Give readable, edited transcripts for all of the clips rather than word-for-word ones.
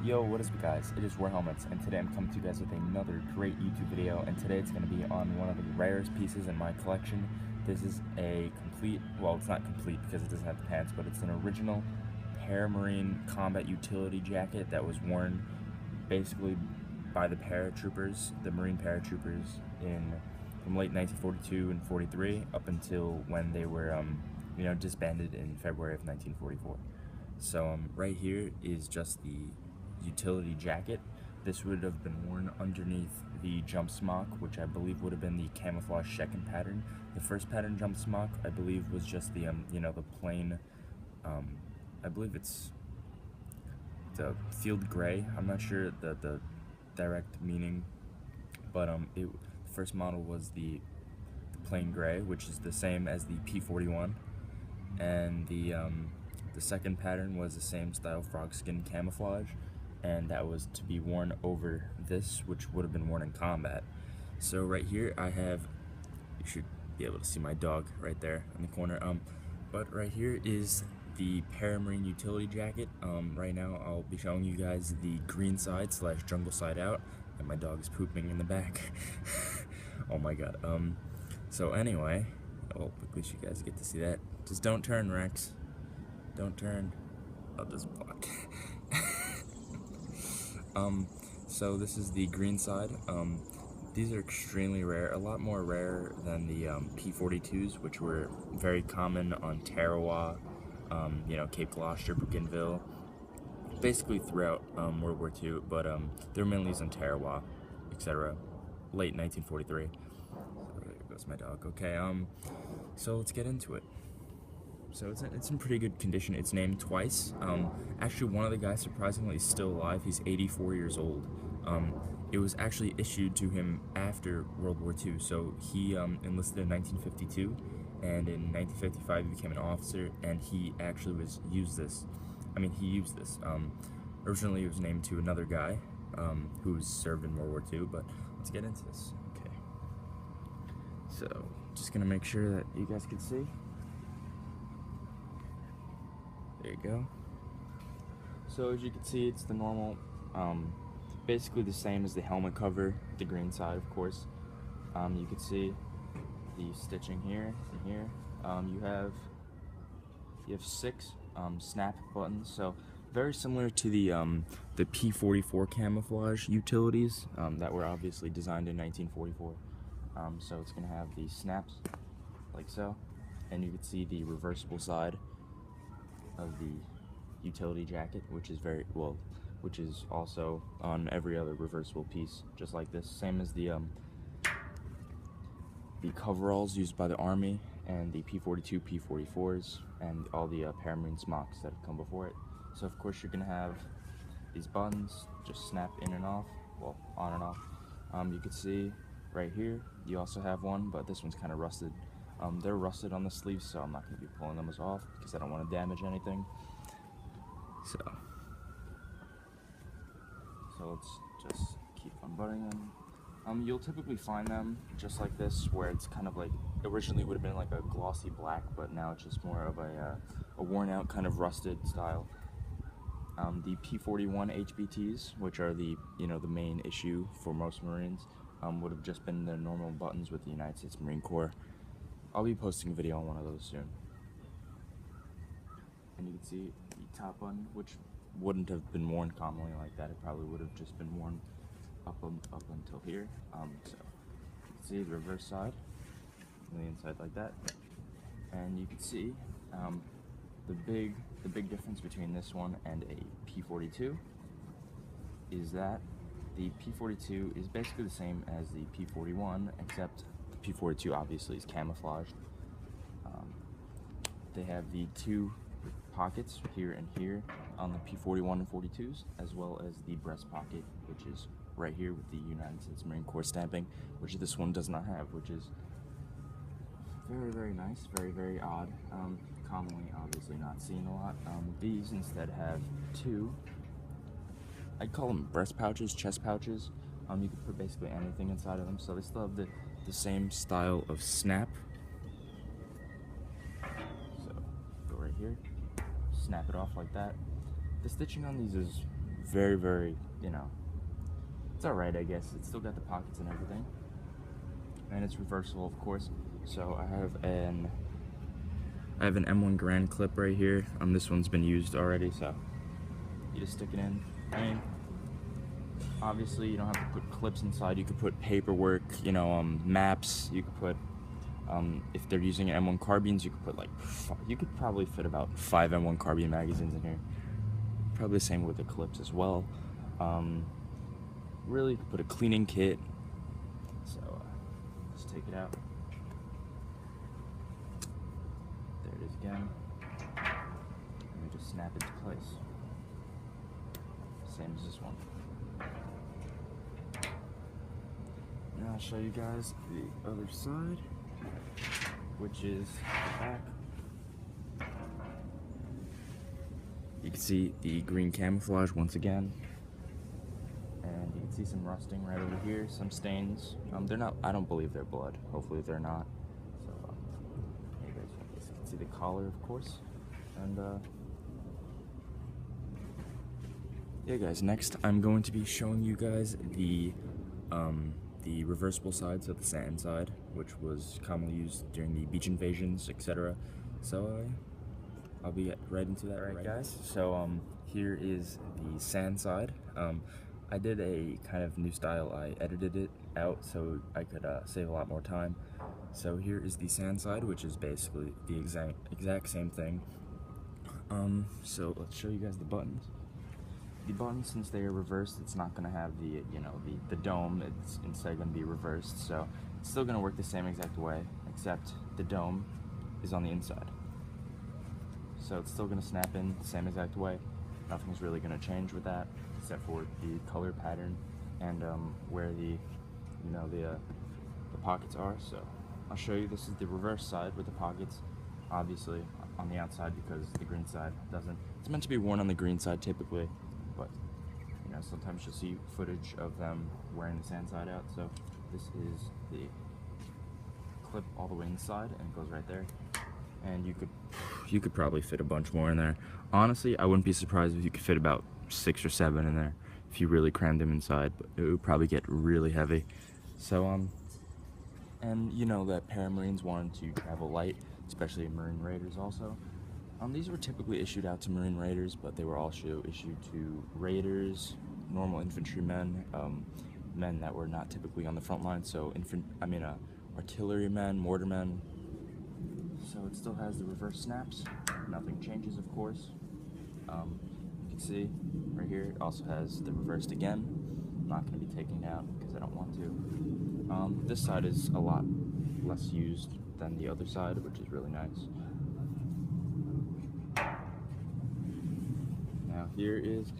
Yo, what is up guys? It is War Helmets, and today I'm coming to you guys with another great YouTube video, and today it's going to be on one of the rarest pieces in my collection. This is a complete, well, it's not complete because it doesn't have the pants, but it's an original Paramarine combat utility jacket that was worn basically by the paratroopers, the Marine paratroopers from late 1942 and 43 up until when they were disbanded in February of 1944. So right here is just the utility jacket. This would have been worn underneath the jump smock, which I believe would have been the camouflage second pattern. The first pattern jump smock, I believe, was just the the plain, I believe it's the field gray. I'm not sure the direct meaning, but the first model was the plain gray, which is the same as the P41, and the second pattern was the same style frog skin camouflage, and that was to be worn over this, which would have been worn in combat. So right here I have, you should be able to see my dog right there in the corner, but right here is the Paramarine utility jacket. Right now I'll be showing you guys the green side / jungle side out, and my dog is pooping in the back. Oh my god. So anyway, at least you guys get to see that. Just don't turn, Rex. Don't turn. I'll just block. So this is the green side. These are extremely rare, a lot more rare than the P42s, which were very common on Tarawa, Cape Gloucester, Bougainville, basically throughout World War II, but they were mainly used on Tarawa, etc. Late 1943. So there goes my dog. Okay, so let's get into it. So it's in pretty good condition. It's named twice. Actually, one of the guys surprisingly is still alive. He's 84 years old. It was actually issued to him after World War II. So he enlisted in 1952, and in 1955 he became an officer, and he actually used this. Originally it was named to another guy who served in World War II, but let's get into this. Okay. So just gonna make sure that you guys can see. There you go. So as you can see, it's the normal, basically the same as the helmet cover, the green side, of course. You can see the stitching here and here. You have 6 snap buttons, so very similar to the P44 camouflage utilities that were obviously designed in 1944. So it's gonna have the snaps like so, and you can see the reversible side of the utility jacket, which is also on every other reversible piece, just like this. Same as the coveralls used by the Army and the P42, P44s, and all the Paramarine smocks that have come before it. So of course you're gonna have these buttons, just snap in and off, well, on and off. You can see right here, you also have one, but this one's kind of rusted. They're rusted on the sleeves, so I'm not going to be pulling them off because I don't want to damage anything. So let's just keep unbuttoning them. You'll typically find them just like this, where it's kind of like, originally it would have been like a glossy black, but now it's just more of a worn out kind of rusted style. The P41 HBTs, which are the main issue for most Marines, would have just been the normal buttons with the United States Marine Corps. I'll be posting a video on one of those soon. And you can see the top button, which wouldn't have been worn commonly like that. It probably would have just been worn up until here. So you can see the reverse side, on the inside like that. And you can see the big difference between this one and a P42 is that the P42 is basically the same as the P41, except the P42 obviously is camouflaged. They have the 2 pockets here and here on the P41 and 42s, as well as the breast pocket, which is right here with the United States Marine Corps stamping, which this one does not have, which is very, very nice, very, very odd. Commonly, obviously not seen a lot. These instead have 2, I'd call them breast pouches, chest pouches. You can put basically anything inside of them, so they still have the same style of snap. So go right here, snap it off like that. The stitching on these is very, you know, it's alright, I guess. It's still got the pockets and everything. And it's reversible, of course. So I have an M1 Grand clip right here. This one's been used already, so you just stick it in. I mean, obviously you don't have to put clips inside. You could put paperwork, you know, maps. You could put, if they're using M1 carbines, you could put like, you could probably fit about 5 M1 carbine magazines in here. Probably the same with the clips as well. Really, you could put a cleaning kit. So let's take it out. There it is again. And we just snap it to place. Same as this one. Now I'll show you guys the other side, which is the back. You can see the green camouflage once again, and you can see some rusting right over here, some stains. They're not, I don't believe they're blood. Hopefully they're not. So you guys can see the collar, of course. And yeah, guys. Next, I'm going to be showing you guys the reversible side, so the sand side, which was commonly used during the beach invasions, etc. So I'll be right into that right guys. So here is the sand side. I did a kind of new style. I edited it out so I could save a lot more time. So here is the sand side, which is basically the exact same thing. So let's show you guys the buttons. The buttons, since they are reversed, it's not going to have the, you know, the dome. It's instead going to be reversed, so it's still going to work the same exact way, except the dome is on the inside. So it's still going to snap in the same exact way. Nothing's really going to change with that, except for the color pattern and where the, you know, the pockets are. So I'll show you. This is the reverse side with the pockets, obviously on the outside, because the green side doesn't. It's meant to be worn on the green side typically, but you know, sometimes you'll see footage of them wearing the sand side out. So this is the clip all the way inside, and it goes right there. And you could probably fit a bunch more in there. Honestly, I wouldn't be surprised if you could fit about 6 or 7 in there if you really crammed them inside, but it would probably get really heavy. So and you know that Paramarines wanted to travel light, especially Marine Raiders also. These were typically issued out to Marine Raiders, but they were also issued to Raiders, normal infantrymen, men that were not typically on the front line, so artillerymen, mortarmen. So it still has the reverse snaps. Nothing changes, of course. You can see right here it also has the reversed again. I'm not going to be taking it out because I don't want to. This side is a lot less used than the other side, which is really nice. Now here is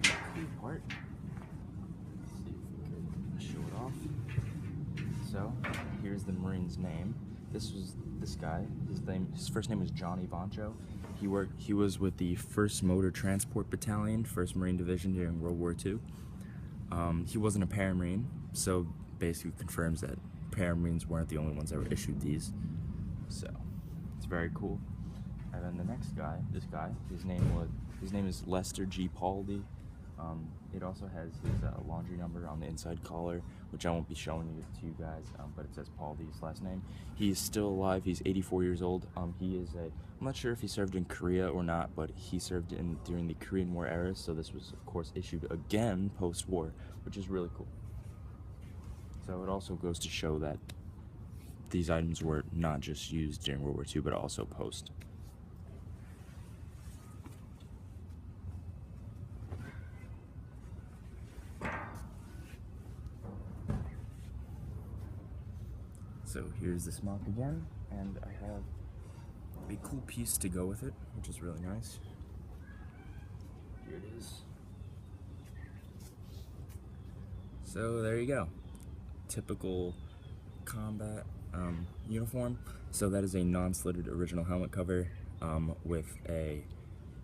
the key part. Let's see if we can show it off. So here's the Marine's name. This guy. His first name was Johnny Boncho. He was with the 1st Motor Transport Battalion, 1st Marine Division during World War II. He wasn't a Paramarine, so basically confirms that Paramarines weren't the only ones that were issued these. So it's very cool. And then the next guy, this guy, his name is Lester G. Pauldy. It also has his laundry number on the inside collar, which I won't be showing you to you guys, but it says Pauldy's last name. He's still alive. He's 84 years old. I'm not sure if he served in Korea or not, but he served during the Korean War era, so this was, of course, issued again post-war, which is really cool. So it also goes to show that these items were not just used during World War II, but also post. So here's the smock again, and I have a cool piece to go with it, which is really nice. Here it is. So there you go. Typical combat uniform. So that is a non-slitted original helmet cover with a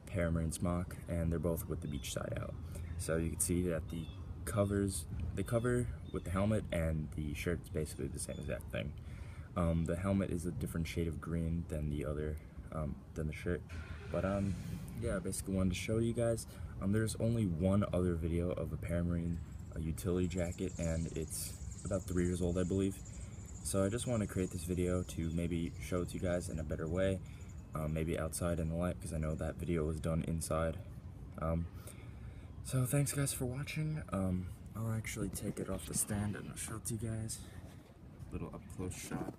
Paramarine smock, and they're both with the beach side out. So you can see that the cover with the helmet and the shirt is basically the same exact thing. The helmet is a different shade of green than the other, than the shirt. But yeah, I basically wanted to show you guys. There's only one other video of a Paramarine utility jacket, and it's about 3 years old, I believe. So I just want to create this video to maybe show it to you guys in a better way, maybe outside in the light, because I know that video was done inside. So thanks guys for watching. I'll actually take it off the stand and I'll show it to you guys. Little up close shot.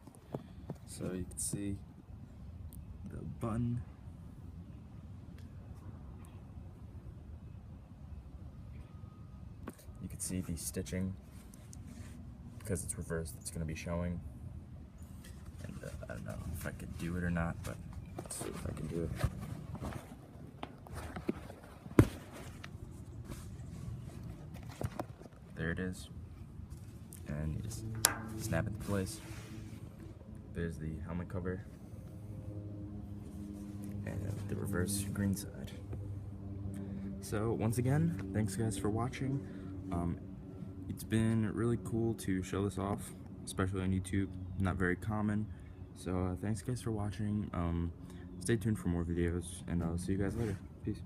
So you can see the button. You can see the stitching. Because it's reversed, it's going to be showing. And I don't know if I could do it or not, but let's see if I can do it. There it is. And you just snap it into place. There's the helmet cover. And the reverse green side. So once again, thanks guys for watching. It's been really cool to show this off, especially on YouTube. Not very common. So thanks guys for watching. Stay tuned for more videos, and I'll see you guys later. Peace.